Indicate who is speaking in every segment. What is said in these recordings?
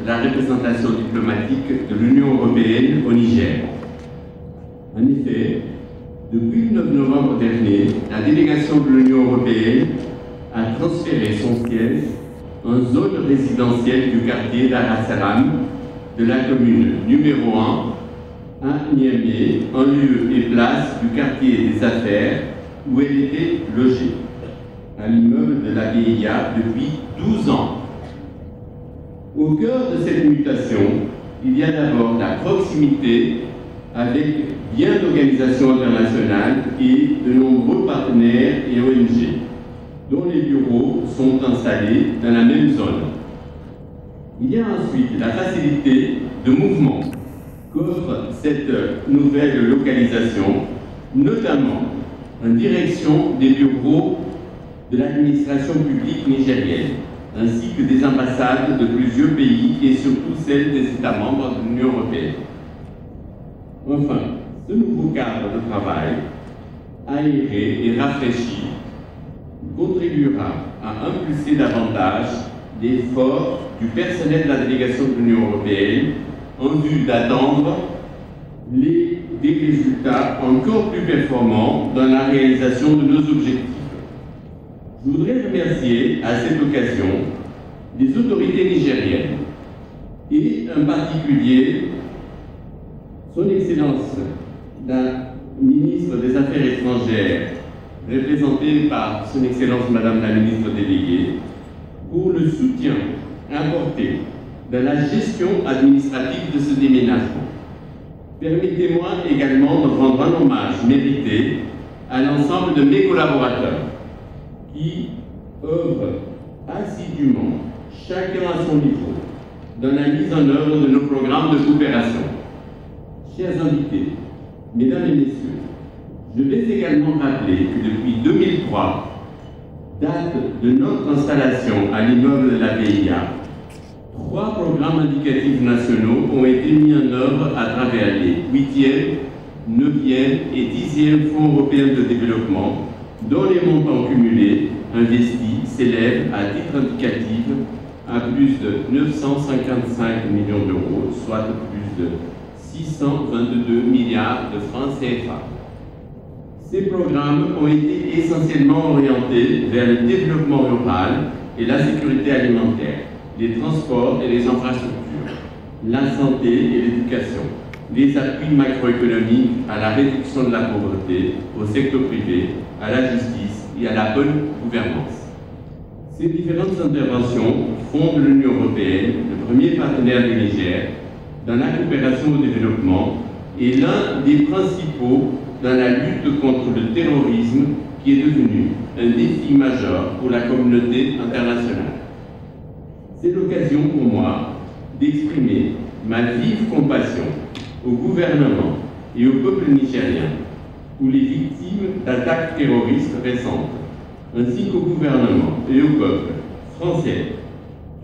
Speaker 1: la représentation diplomatique de l'Union européenne au Niger. En effet, depuis le 9 novembre dernier, la délégation de l'Union européenne a transféré son siège en zone résidentielle du quartier Dar es Salaam de la commune numéro 1 à Niamey, en lieu et place du quartier des affaires où elle était logée, à l'immeuble de la BIA depuis 12 ans. Au cœur de cette mutation, il y a d'abord la proximité avec bien d'organisations internationales et de nombreux partenaires et ONG, dont les bureaux sont installés dans la même zone. Il y a ensuite la facilité de mouvement qu'offre cette nouvelle localisation, notamment en direction des bureaux de l'administration publique nigérienne, ainsi que des ambassades de plusieurs pays et surtout celles des États membres de l'Union européenne. Enfin, ce nouveau cadre de travail, aéré et rafraîchi, contribuera à impulser davantage l'effort du personnel de la délégation de l'Union européenne en vue d'atteindre des résultats encore plus performants dans la réalisation de nos objectifs. Je voudrais remercier à cette occasion les autorités nigériennes et en particulier Son Excellence la ministre des Affaires étrangères, représentée par Son Excellence Madame la ministre déléguée, pour le soutien apporté dans la gestion administrative de ce déménagement. Permettez-moi également de rendre un hommage mérité à l'ensemble de mes collaborateurs qui œuvrent assidûment, chacun à son niveau, dans la mise en œuvre de nos programmes de coopération. Chers invités, mesdames et messieurs, je vais également rappeler que depuis 2003, date de notre installation à l'immeuble de la BIA, 3 programmes indicatifs nationaux ont été mis en œuvre à travers les 8e, 9e et 10e Fonds européens de développement, dont les montants cumulés investis s'élèvent à titre indicatif à plus de 955 millions d'euros, soit plus de 622 milliards de francs CFA. Ces programmes ont été essentiellement orientés vers le développement rural et la sécurité alimentaire, les transports et les infrastructures, la santé et l'éducation, les appuis macroéconomiques à la réduction de la pauvreté, au secteur privé, à la justice et à la bonne gouvernance. Ces différentes interventions font de l'Union européenne le premier partenaire du Niger dans la coopération au développement et l'un des principaux dans la lutte contre le terrorisme qui est devenu un défi majeur pour la communauté internationale. C'est l'occasion pour moi d'exprimer ma vive compassion au gouvernement et au peuple nigérien pour les victimes d'attaques terroristes récentes, ainsi qu'au gouvernement et au peuple français,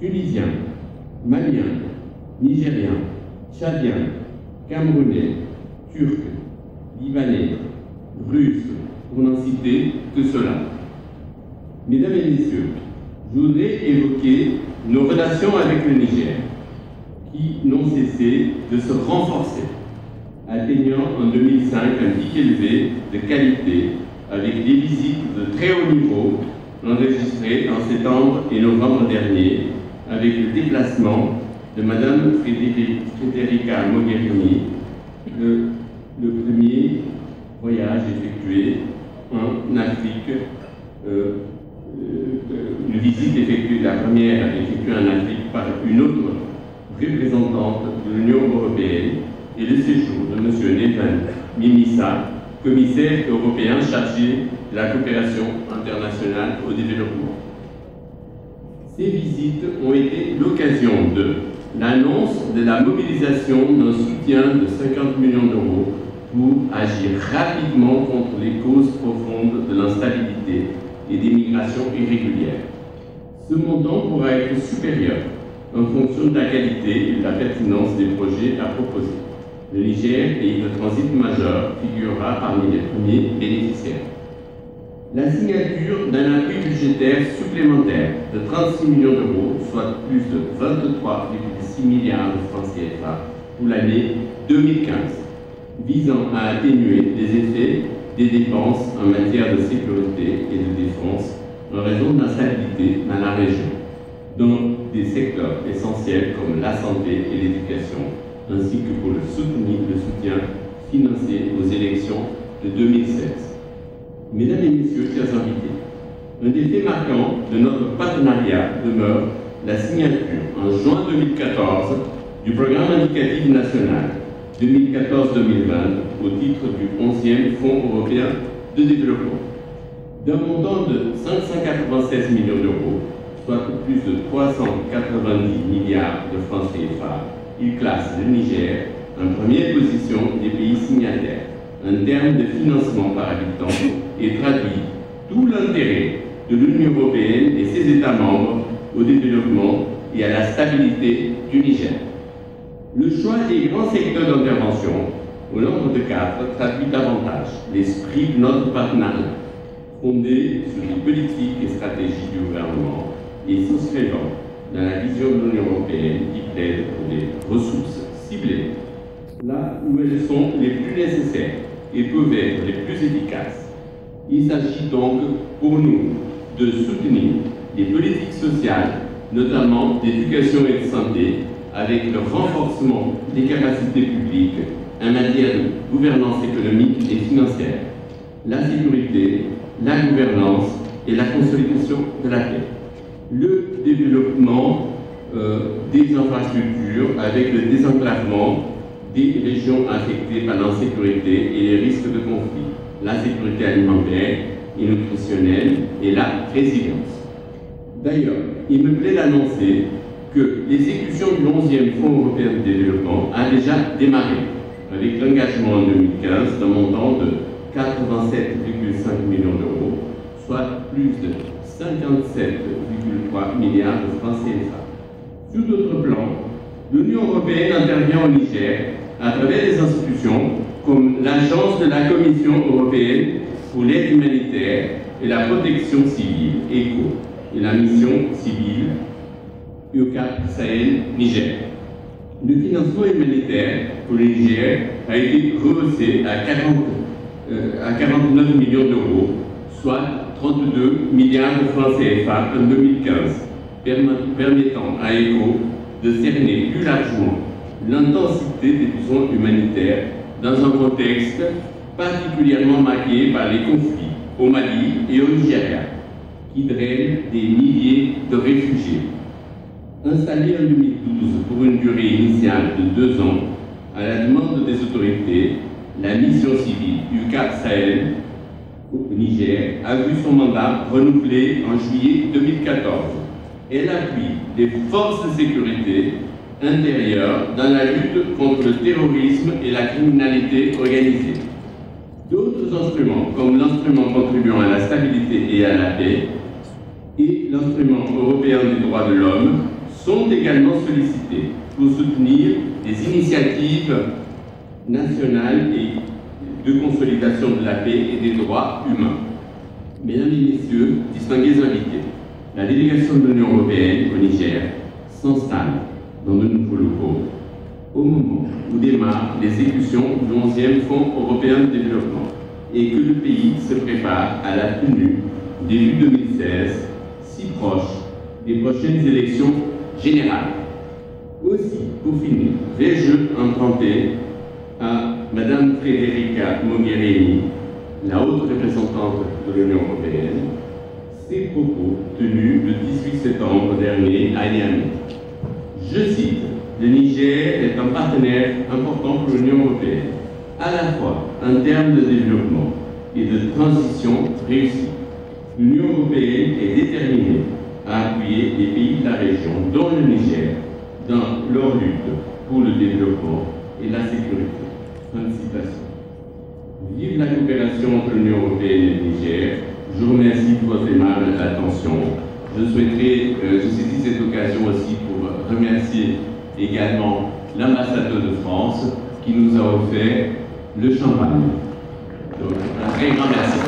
Speaker 1: tunisien, malien, nigérien, tchadien, camerounais, turc, libanais, russe, pour n'en citer que cela. Mesdames et messieurs, je voudrais évoquer nos relations avec le Niger, qui n'ont cessé de se renforcer, atteignant en 2005 un pic élevé de qualité, avec des visites de très haut niveau enregistrées en septembre et novembre dernier, avec le déplacement de Madame Federica Mogherini, le premier voyage effectué en Afrique, une visite effectuée, la première effectuée en Afrique par une autre représentante de l'Union européenne, et le séjour de M. Neven Mimissa, commissaire européen chargé de la coopération internationale au développement. Ces visites ont été l'occasion de l'annonce de la mobilisation d'un soutien de 50 millions d'euros pour agir rapidement contre les causes profondes de l'instabilité et des migrations irrégulières. Ce montant pourra être supérieur en fonction de la qualité et de la pertinence des projets à proposer. Le Niger, pays de transit majeur, figurera parmi les premiers bénéficiaires. La signature d'un appui budgétaire supplémentaire de 36 millions d'euros, soit plus de 23,6 6 milliards de francs CFA pour l'année 2015, visant à atténuer les effets des dépenses en matière de sécurité et de défense en raison de l'instabilité dans la région, dans des secteurs essentiels comme la santé et l'éducation, ainsi que pour le soutien financier aux élections de 2016. Mesdames et messieurs, chers invités, un des faits marquants de notre partenariat demeure la signature en juin 2014 du programme indicatif national 2014-2020 au titre du 11e Fonds européen de développement. D'un montant de 596 millions d'euros, soit plus de 390 milliards de francs CFA, il classe le Niger en première position des pays signataires en termes de financement par habitant et traduit tout l'intérêt de l'Union européenne et ses États membres au développement et à la stabilité du Niger. Le choix des grands secteurs d'intervention, au nombre de 4, traduit davantage l'esprit de notre partenariat, fondé sur les politiques et stratégies du gouvernement et s'inscrivant dans la vision de l'Union européenne qui plaide pour des ressources ciblées, là où elles sont les plus nécessaires et peuvent être les plus efficaces. Il s'agit donc pour nous de soutenir les politiques sociales, notamment d'éducation et de santé, avec le renforcement des capacités publiques en matière de gouvernance économique et financière, la sécurité, la gouvernance et la consolidation de la paix. Le développement des infrastructures avec le désenclavement des régions affectées par l'insécurité et les risques de conflit, la sécurité alimentaire et nutritionnelle et la résilience. D'ailleurs, il me plaît d'annoncer que l'exécution du 11e Fonds européen de développement a déjà démarré, avec l'engagement en 2015 d'un montant de 87,5 millions d'euros, soit plus de 57,3 milliards de francs CFA. Sur d'autres plans, l'Union européenne intervient au Niger à travers des institutions comme l'Agence de la Commission européenne pour l'aide humanitaire et la protection civile, ECHO, et la mission civile UCAP Sahel Niger. Le financement humanitaire pour le Niger a été rehaussé à 49 millions d'euros, soit 32 milliards de francs CFA en 2015, permettant à ECHO de cerner plus largement l'intensité des besoins humanitaires dans un contexte particulièrement marqué par les conflits au Mali et au Nigeria, qui drainent des milliers de réfugiés. Installée en 2012 pour une durée initiale de 2 ans, à la demande des autorités, la mission civile UCAP Sahel au Niger a vu son mandat renouvelé en juillet 2014. Elle appuie les forces de sécurité intérieure dans la lutte contre le terrorisme et la criminalité organisée. D'autres instruments, comme l'instrument contribuant à la stabilité et à la paix et l'instrument européen des droits de l'homme, sont également sollicités pour soutenir des initiatives nationales et de consolidation de la paix et des droits humains. Mesdames et messieurs, distingués invités, la délégation de l'Union européenne au Niger s'installe dans de nouveaux locaux au moment où démarre l'exécution du 11e Fonds européen de développement et que le pays se prépare à la tenue, début 2016, si proche des prochaines élections générales. Aussi, pour finir, vais-je emprunter à Madame Federica Mogherini, la haute représentante de l'Union européenne, ses propos tenus le 18 septembre dernier à Niamey. Je cite: le Niger est un partenaire important pour l'Union européenne, à la fois en termes de développement et de transition réussie. L'Union européenne est déterminée à appuyer les pays de la région, dont le Niger, dans leur lutte pour le développement et la sécurité. Fin de citation. Vive la coopération entre l'Union européenne et le Niger. Je vous remercie de votre aimable attention. Je souhaiterais, je saisis cette occasion aussi pour remercier également l'ambassadeur de France qui nous a offert le champagne. Donc, un très grand merci.